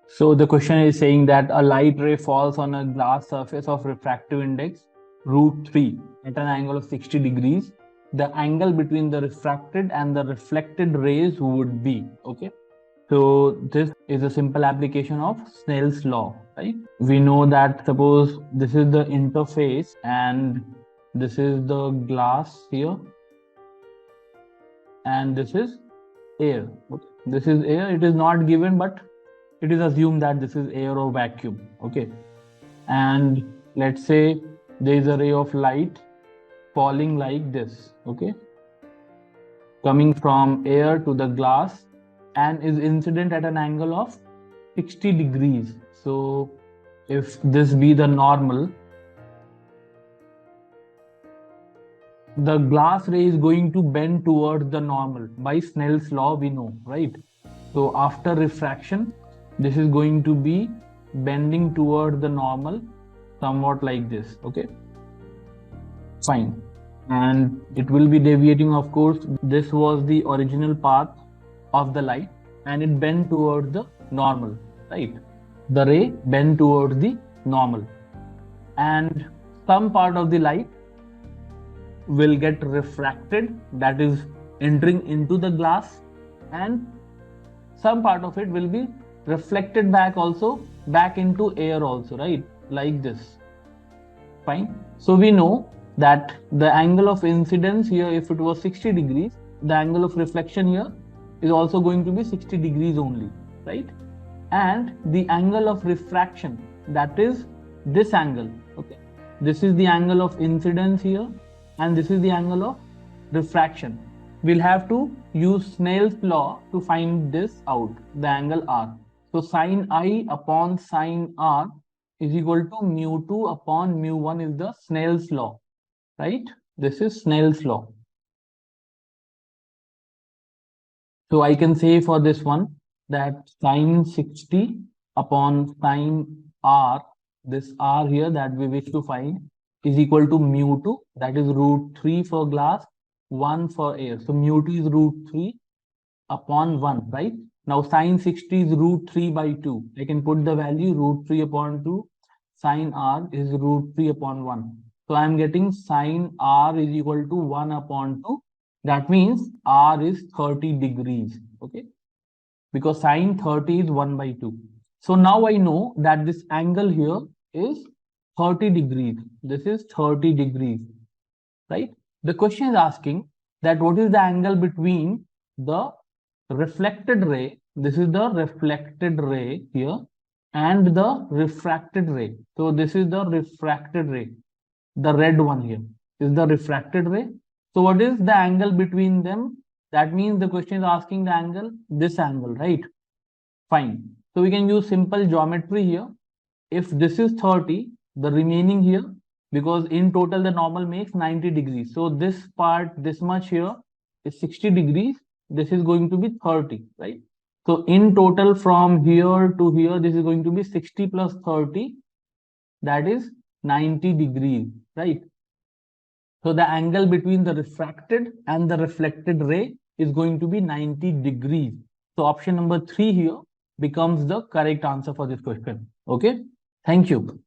So the question is saying that a light ray falls on a glass surface of refractive index √3 at an angle of 60 degrees. The angle between the refracted and the reflected rays would be, okay? So this is a simple application of Snell's law, right? We know that suppose this is the interface and this is the glass here and this is air. Okay? This is air, it is not given, but it is assumed that this is air or vacuum, okay? And let's say there is a ray of light falling like this, okay, coming from air to the glass and is incident at an angle of 60 degrees. So if this be the normal, the glass ray is going to bend towards the normal. By Snell's law we know, right? So after refraction, this is going to be bending toward the normal, somewhat like this, okay? Fine. And it will be deviating, of course. This was the original path of the light and it bent towards the normal, right? The ray bent towards the normal. And some part of the light will get refracted, that is entering into the glass, and some part of it will be reflected back also, back into air also, right? Like this. Fine. So we know that the angle of incidence here, if it was 60 degrees, the angle of reflection here is also going to be 60 degrees only, right? And the angle of refraction, that is this angle, okay? This is the angle of incidence here and this is the angle of refraction. We'll have to use Snell's law to find this out, the angle R. So sine I upon sine R is equal to mu2 upon mu1 is the Snell's law, right? This is Snell's law. So I can say for this one that sine 60 upon sine R, this R here that we wish to find, is equal to mu2, that is √3 for glass, 1 for air. So mu2 is √3 upon 1, right? Now sine 60 is √3 by 2. I can put the value √3 upon 2. Sine R is √3 upon 1. So I am getting sine R is equal to 1 upon 2. That means R is 30 degrees, okay? Because sine 30 is 1 by 2. So now I know that this angle here is 30 degrees. This is 30 degrees, right? The question is asking that what is the angle between the reflected ray, this is the reflected ray here, and the refracted ray. So this is the refracted ray. The red one here is the refracted ray. So what is the angle between them? That means the question is asking the angle, this angle, right? Fine. So we can use simple geometry here. If this is 30, the remaining here, because in total the normal makes 90 degrees. So this part, this much here is 60 degrees. This is going to be 30, right? So in total from here to here, this is going to be 60 plus 30, that is 90 degrees, right? So the angle between the refracted and the reflected ray is going to be 90 degrees. So option number 3 here becomes the correct answer for this question. Okay, thank you.